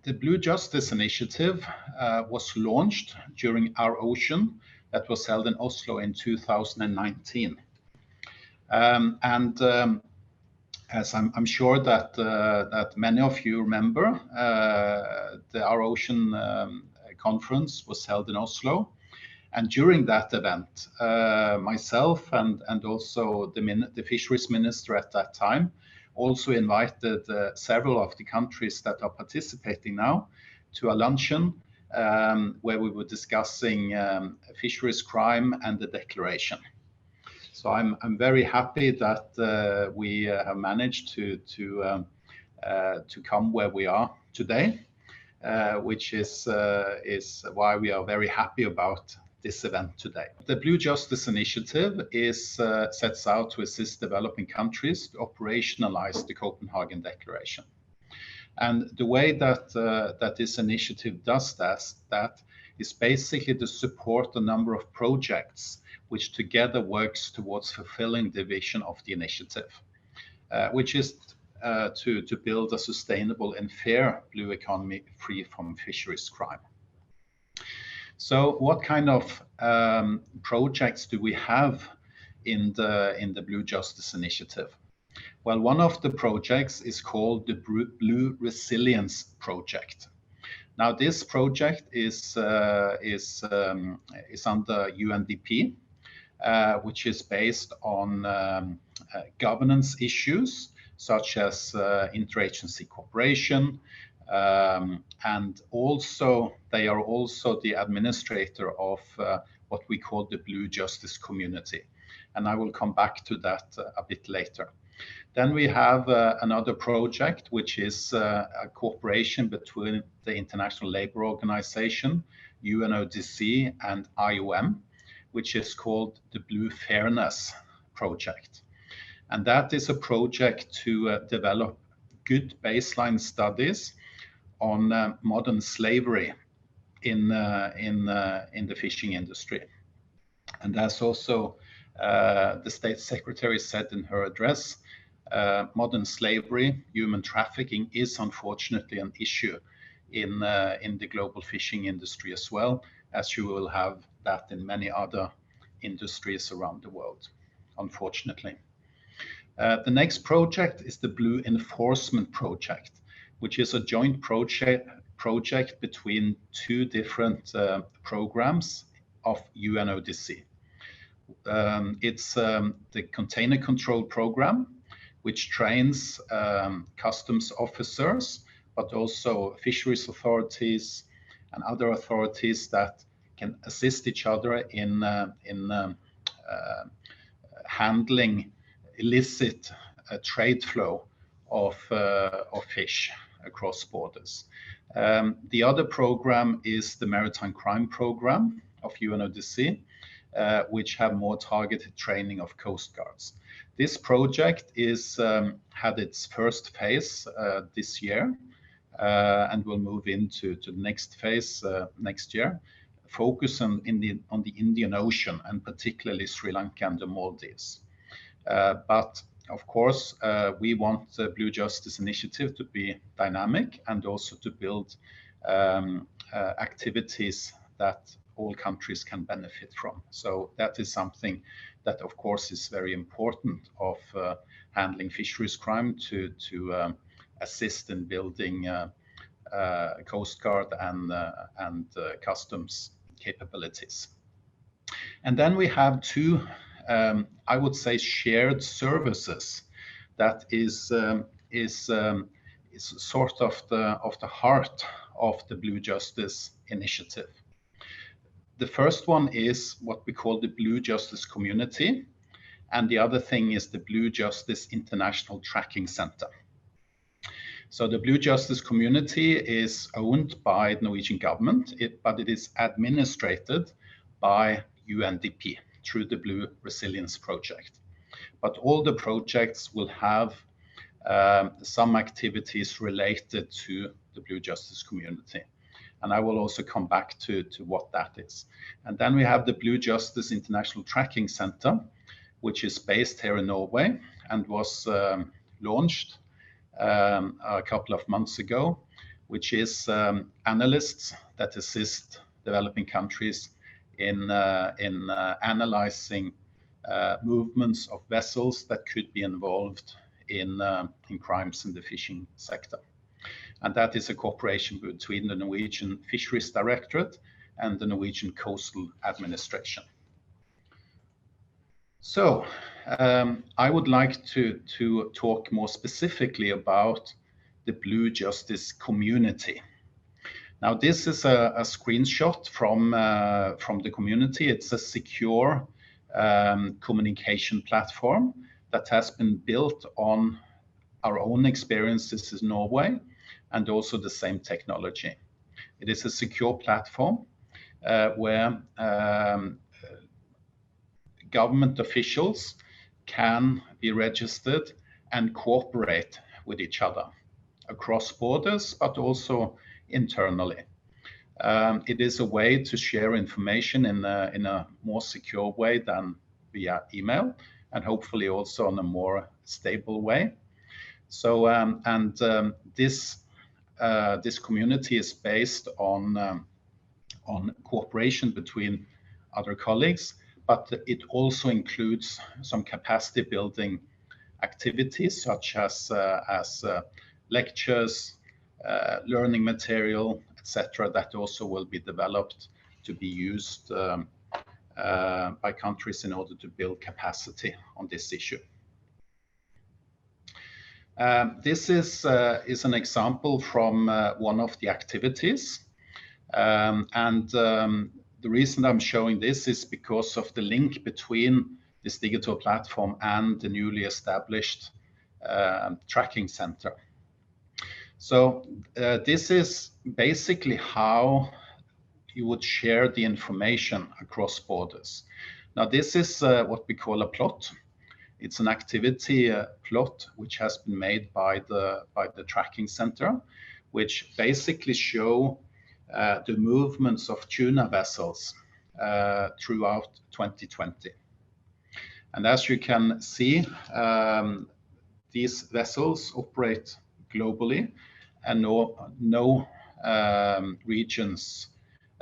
The Blue Justice Initiative was launched during our ocean that was held in Oslo in 2019. As I'm sure that many of you remember, our ocean conference was held in Oslo. And during that event, myself and also the fisheries minister at that time also invited several of the countries that are participating now to a luncheon where we were discussing fisheries crime and the declaration. So I'm very happy that we have managed to come where we are today, which is why we are very happy about this event today. The Blue Justice Initiative sets out to assist developing countries to operationalize the Copenhagen Declaration. And the way that this initiative does that is basically to support a number of projects which together works towards fulfilling the vision of the initiative, which is to build a sustainable and fair blue economy free from fisheries crime. So what kind of projects do we have in the Blue Justice Initiative? Well, one of the projects is called the Blue Resilience Project. Now, this project is under UNDP, which is based on governance issues such as interagency cooperation, and also they are also the administrator of what we call the Blue Justice Community. And I will come back to that a bit later. Then we have another project, which is a cooperation between the International Labour Organization, UNODC, and IOM, which is called the Blue Fairness Project. And that is a project to develop good baseline studies on modern slavery in the fishing industry. And as also the State Secretary said in her address, modern slavery, human trafficking is unfortunately an issue in the global fishing industry as well, as you will have that in many other industries around the world, unfortunately. The next project is the Blue Enforcement Project, which is a joint project between two different programs of UNODC. It's the Container Control Program, which trains customs officers, but also fisheries authorities and other authorities that can assist each other in handling illicit trade flow of fish across borders. The other program is the Maritime Crime Program of UNODC, which have more targeted training of coast guards. This project had its first phase this year and will move into the next phase next year, focus on the Indian Ocean and particularly Sri Lanka and the Maldives. But of course, we want the Blue Justice Initiative to be dynamic and also to build activities that all countries can benefit from. So that is something that, of course, is very important of handling fisheries crime to assist in building Coast Guard and customs capabilities. And then we have two, I would say, shared services that is sort of the heart of the Blue Justice Initiative. The first one is what we call the Blue Justice Community, and the other thing is the Blue Justice International Tracking Center. So the Blue Justice Community is owned by the Norwegian government, but it is administrated by UNDP through the Blue Resilience Project. But all the projects will have some activities related to the Blue Justice Community. And I will also come back to what that is. And then we have the Blue Justice International Tracking Center, which is based here in Norway and was launched a couple of months ago which is analysts that assist developing countries in analyzing movements of vessels that could be involved in crimes in the fishing sector. And that is a cooperation between the Norwegian Fisheries Directorate and the Norwegian Coastal Administration. So I would like to talk more specifically about the Blue Justice community. Now, this is a screenshot from the community. It's a secure communication platform that has been built on our own experiences in Norway and also the same technology. It is a secure platform where government officials can be registered and cooperate with each other across borders, but also internally. It is a way to share information in a more secure way than via email, and hopefully also in a more stable way. So, this community is based on cooperation between other colleagues, but it also includes some capacity building activities such as lectures, learning material, etc., that also will be developed to be used by countries in order to build capacity on this issue. This is an example from one of the activities, the reason I'm showing this is because of the link between this digital platform and the newly established tracking center. So this is basically how you would share the information across borders. Now, this is what we call a plot. It's an activity plot which has been made by the tracking center, which basically show the movements of tuna vessels throughout 2020. And as you can see, these vessels operate globally, and no regions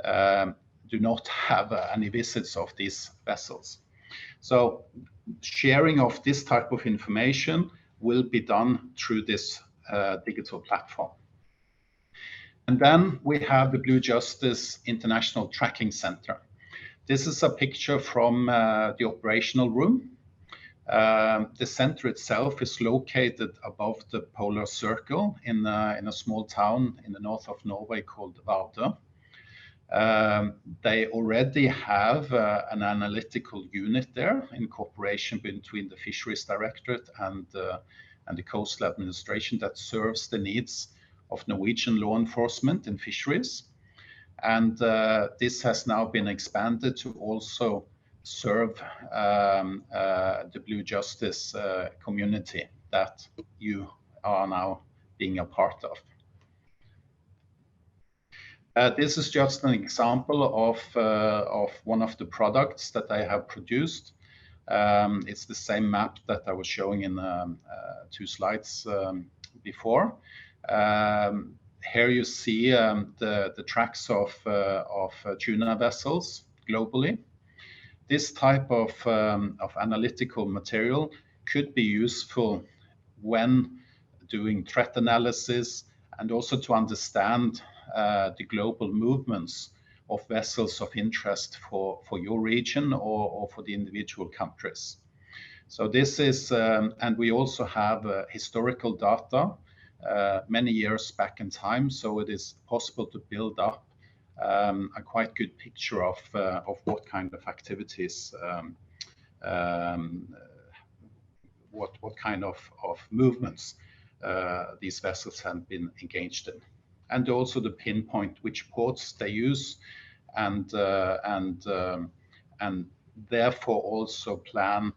do not have any visits of these vessels. So sharing of this type of information will be done through this digital platform. And then we have the Blue Justice International Tracking Center. This is a picture from the operational room. The center itself is located above the polar circle in a small town in the north of Norway called Vardø. They already have an analytical unit there in cooperation between the Fisheries Directorate and the Coastal Administration that serves the needs of Norwegian law enforcement in fisheries. And this has now been expanded to also serve the Blue Justice community that you are now being a part of. This is just an example of one of the products that I have produced. It's the same map that I was showing in 2 slides before. Here you see the tracks of tuna vessels globally. This type of analytical material could be useful when doing threat analysis and also to understand the global movements of vessels of interest for your region or for the individual countries. So this is, and we also have historical data many years back in time, so it is possible to build up a quite good picture of what kind of activities, what kind of movements these vessels have been engaged in, and also to pinpoint which ports they use, and therefore also plan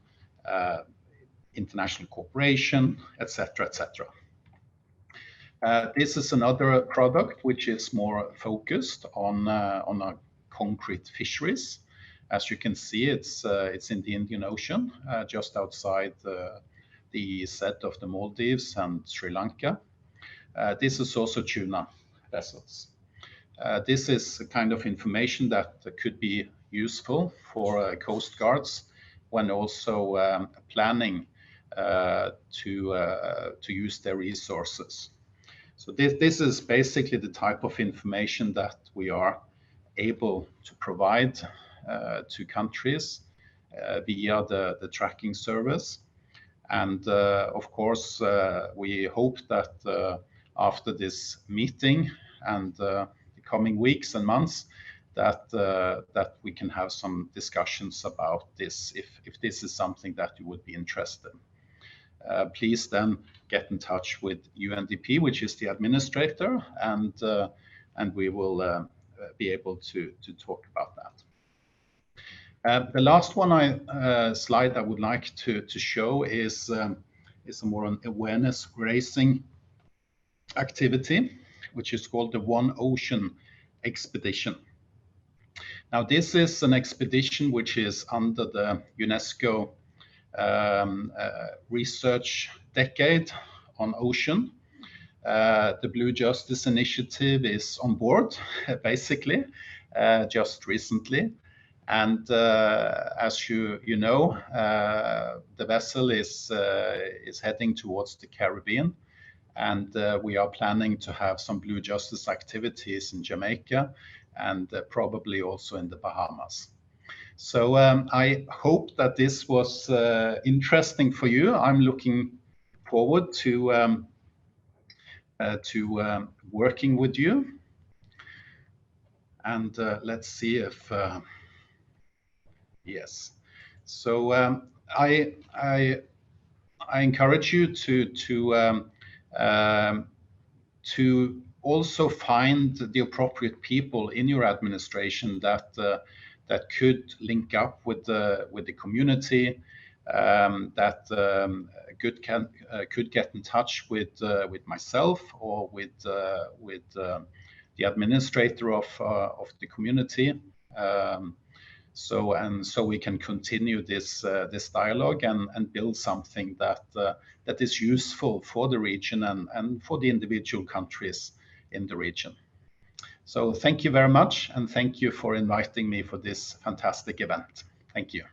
international cooperation, etc., etc. This is another product which is more focused on a concrete fisheries. As you can see, it's in the Indian Ocean, just outside the EEZ of the Maldives and Sri Lanka. This is also tuna, vessels. This is the kind of information that could be useful for coast guards when also planning to use their resources. So this is basically the type of information that we are able to provide to countries via the tracking service. And of course, we hope that after this meeting and the coming weeks and months, that we can have some discussions about this, if this is something that you would be interested in. Please then get in touch with UNDP, which is the administrator, and we will be able to talk about that. The last slide I would like to show is a more an awareness raising activity, which is called the One Ocean Expedition. Now, this is an expedition which is under the UNESCO research decade on ocean. The Blue Justice Initiative is on board, basically, just recently. And as you know, the vessel is heading towards the Caribbean, and we are planning to have some Blue Justice activities in Jamaica and probably also in the Bahamas. So I hope that this was interesting for you. I'm looking forward to working with you. And let's see if yes. So I encourage you to also find the appropriate people in your administration that could link up with the community, that could get in touch with myself or with the administrator of the community. So we can continue this dialogue and build something that is useful for the region and for the individual countries in the region. So thank you very much, and thank you for inviting me for this fantastic event. Thank you.